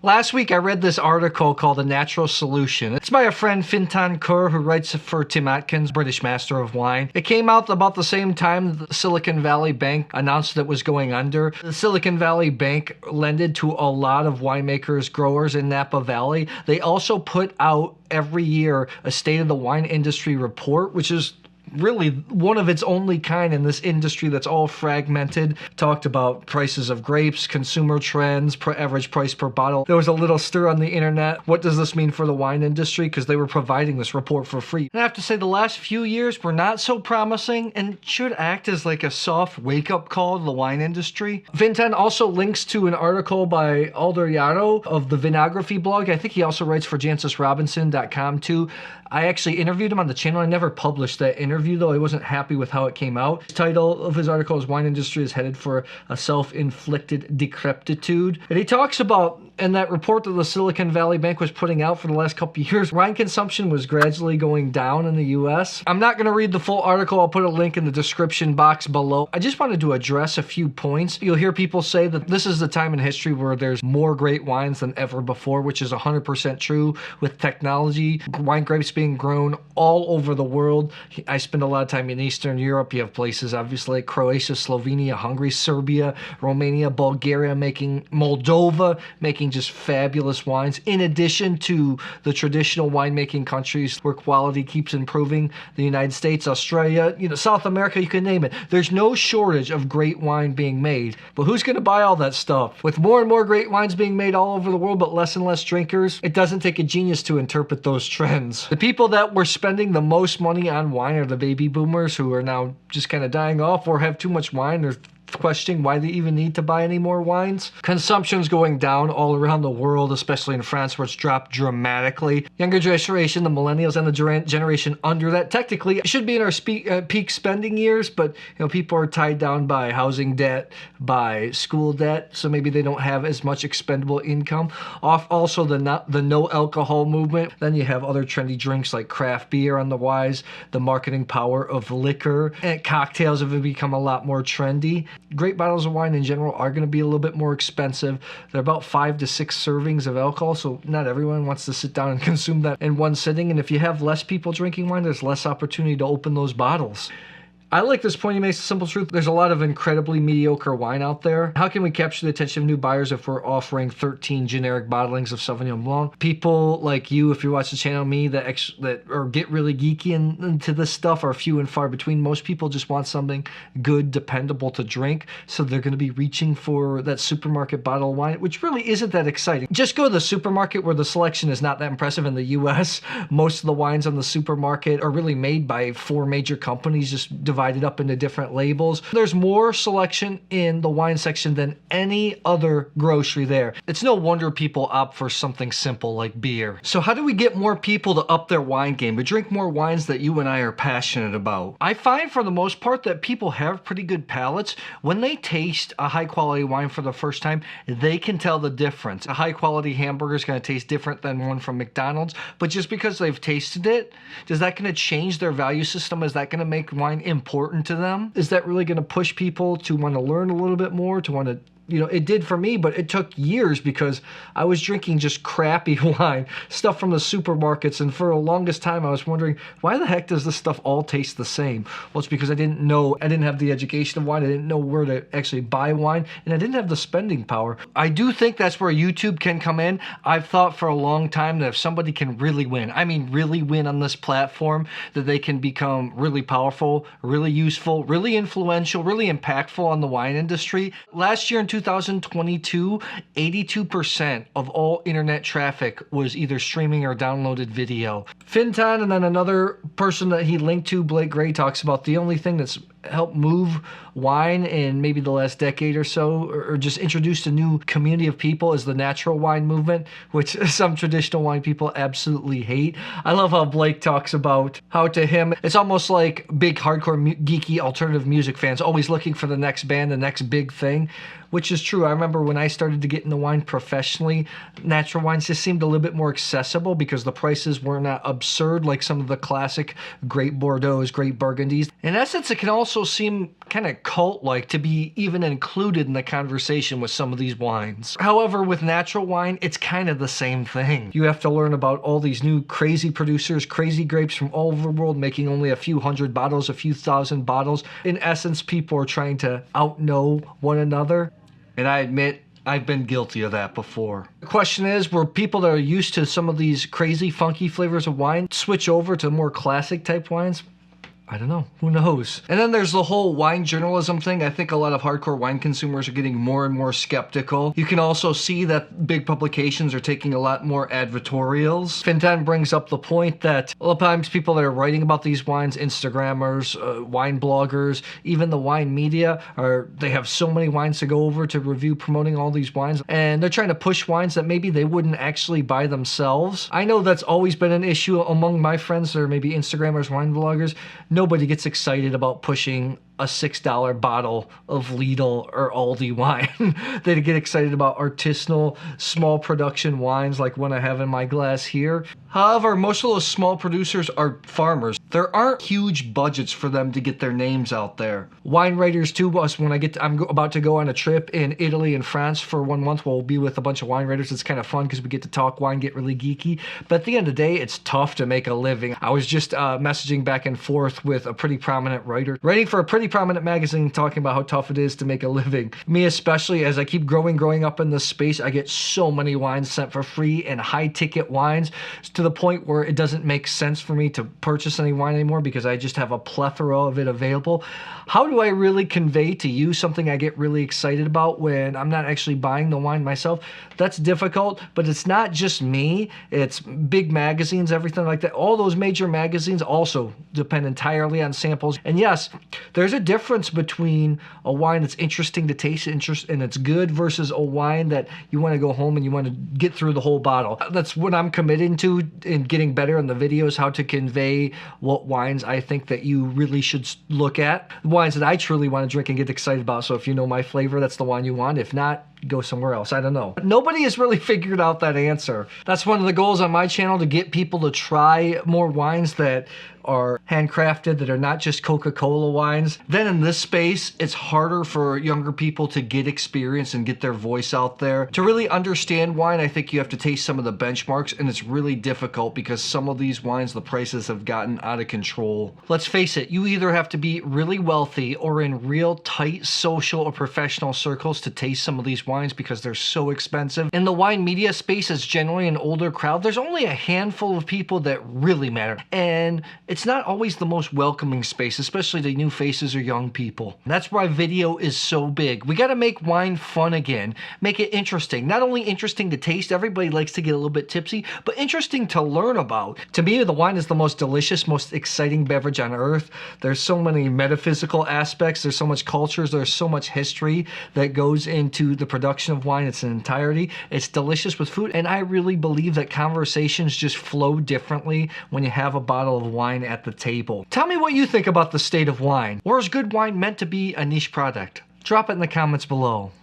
Last week, I read this article called A Natural Solution. It's by a friend, Fintan Kerr, who writes for Tim Atkins, British Master of Wine. It came out about the same time the Silicon Valley Bank announced that it was going under. The Silicon Valley Bank lended to a lot of winemakers, growers in Napa Valley. They also put out every year a State of the Wine Industry report, which is really one of its only kind in this industry that's all fragmented. Talked about prices of grapes, consumer trends, average price per bottle. There was a little stir on the internet. What does this mean for the wine industry? Because they were providing this report for free. And I have to say the last few years were not so promising and should act as like a soft wake-up call to the wine industry. Vintan also links to an article by Alder Yarrow of the Vinography blog. I think he also writes for JancesRobinson.com too. I actually interviewed him on the channel. I never published that interview, though. I wasn't happy with how it came out. The title of his article is Wine Industry is Headed for a Self-Inflicted Decrepitude. And he talks about, in that report that the Silicon Valley Bank was putting out for the last couple of years, wine consumption was gradually going down in the US. I'm not going to read the full article. I'll put a link in the description box below. I just wanted to address a few points. You'll hear people say that this is the time in history where there's more great wines than ever before, which is 100% true with technology. Wine grapes being grown all over the world. I spend a lot of time in Eastern Europe. You have places obviously like Croatia, Slovenia, Hungary, Serbia, Romania, Bulgaria, Moldova, making just fabulous wines. In addition to the traditional winemaking countries where quality keeps improving, the United States, Australia, South America, you can name it. There's no shortage of great wine being made. But who's going to buy all that stuff? With more and more great wines being made all over the world, but less and less drinkers, it doesn't take a genius to interpret those trends. The people that were spending the most money on wine are the baby boomers who are now just kind of dying off or have too much wine or questioning why they even need to buy any more wines. Consumption's going down all around the world, especially in France, where it's dropped dramatically. Younger generation, the millennials, and the generation under that, technically should be in our peak spending years, but people are tied down by housing debt, by school debt, so maybe they don't have as much expendable income. Also, the no alcohol movement. Then you have other trendy drinks like craft beer on the rise, the marketing power of liquor, and cocktails have become a lot more trendy. Great bottles of wine in general are going to be a little bit more expensive. They're about 5 to 6 servings of alcohol, so not everyone wants to sit down and consume that in one sitting. And if you have less people drinking wine, there's less opportunity to open those bottles. I like this point he makes, the simple truth. There's a lot of incredibly mediocre wine out there. How can we capture the attention of new buyers if we're offering 13 generic bottlings of Sauvignon Blanc? People like you, if you watch the channel, me, that or get really geeky into this stuff are few and far between. Most people just want something good, dependable to drink, so they're going to be reaching for that supermarket bottle of wine, which really isn't that exciting. Just go to the supermarket where the selection is not that impressive in the US. Most of the wines on the supermarket are really made by 4 major companies, just divided up into different labels. There's more selection in the wine section than any other grocery there. It's no wonder people opt for something simple like beer. So how do we get more people to up their wine game, to drink more wines that you and I are passionate about? I find for the most part that people have pretty good palates. When they taste a high quality wine for the first time, they can tell the difference. A high quality hamburger is going to taste different than one from McDonald's, but just because they've tasted it, is that going to change their value system? Is that going to make wine important to them? Is that really going to push people to want to learn a little bit more, to want to it did for me, but it took years because I was drinking just crappy wine, stuff from the supermarkets, and for the longest time I was wondering, why the heck does this stuff all taste the same? Well, it's because I didn't have the education of wine, I didn't know where to actually buy wine, and I didn't have the spending power. I do think that's where YouTube can come in. I've thought for a long time that if somebody can really win, I mean really win on this platform, that they can become really powerful, really useful, really influential, really impactful on the wine industry. Last year in 2022, 82% of all internet traffic was either streaming or downloaded video. Fintan and then another person that he linked to, Blake Gray, talks about the only thing that's helped move wine in maybe the last decade or so, or just introduced a new community of people, is the natural wine movement, which some traditional wine people absolutely hate. I love how Blake talks about how to him, it's almost like big hardcore geeky alternative music fans always looking for the next band, the next big thing, which is true. I remember when I started to get into wine professionally, natural wines just seemed a little bit more accessible because the prices were not absurd like some of the classic great Bordeaux's, great Burgundies. In essence, it can all also seem kind of cult-like to be even included in the conversation with some of these wines. However, with natural wine, it's kind of the same thing. You have to learn about all these new crazy producers, crazy grapes from all over the world making only a few hundred bottles, a few thousand bottles. In essence, people are trying to outknow one another. And I admit, I've been guilty of that before. The question is, will people that are used to some of these crazy, funky flavors of wine switch over to more classic type wines? I don't know. Who knows? And then there's the whole wine journalism thing. I think a lot of hardcore wine consumers are getting more and more skeptical. You can also see that big publications are taking a lot more advertorials. Fintan brings up the point that a lot of times people that are writing about these wines, Instagrammers, wine bloggers, even the wine media, they have so many wines to go over to review, promoting all these wines, and they're trying to push wines that maybe they wouldn't actually buy themselves. I know that's always been an issue among my friends that are maybe Instagrammers, wine bloggers. Nobody gets excited about pushing a $6 bottle of Lidl or Aldi wine. They get excited about artisanal, small production wines like one I have in my glass here. However, most of those small producers are farmers. There aren't huge budgets for them to get their names out there. Wine writers too, I'm about to go on a trip in Italy and France for 1 month. We'll be with a bunch of wine writers. It's kind of fun because we get to talk wine, get really geeky. But at the end of the day, it's tough to make a living. I was just messaging back and forth with a pretty prominent writer, writing for a pretty prominent magazine, talking about how tough it is to make a living. Me especially, as I keep growing up in this space, I get so many wines sent for free and high ticket wines to the point where it doesn't make sense for me to purchase any wine anymore because I just have a plethora of it available. How do I really convey to you something I get really excited about when I'm not actually buying the wine myself? That's difficult, but it's not just me. It's big magazines, everything like that. All those major magazines also depend entirely on samples. And yes, there's a difference between a wine that's interesting to taste and it's good versus a wine that you want to go home and you want to get through the whole bottle. That's what I'm committing to in getting better in the videos, how to convey what wines I think that you really should look at. Wines that I truly want to drink and get excited about. So if you know my flavor, that's the wine you want. If not, go somewhere else. I don't know. Nobody has really figured out that answer. That's one of the goals on my channel, to get people to try more wines that are handcrafted, that are not just Coca-Cola wines. Then in this space, it's harder for younger people to get experience and get their voice out there. To really understand wine, I think you have to taste some of the benchmarks, and it's really difficult because some of these wines, the prices have gotten out of control. Let's face it, you either have to be really wealthy or in real tight social or professional circles to taste some of these wines because they're so expensive. In the wine media space, it's generally an older crowd. There's only a handful of people that really matter, and it's not always the most welcoming space, especially to new faces or young people. That's why video is so big. We got to make wine fun again, make it interesting. Not only interesting to taste, everybody likes to get a little bit tipsy, but interesting to learn about. To me, the wine is the most delicious, most exciting beverage on earth. There's so many metaphysical aspects, there's so much cultures, there's so much history that goes into the production of wine. It's an entirety. It's delicious with food, and I really believe that conversations just flow differently when you have a bottle of wine at the table. Tell me what you think about the state of wine. Or is good wine meant to be a niche product? Drop it in the comments below.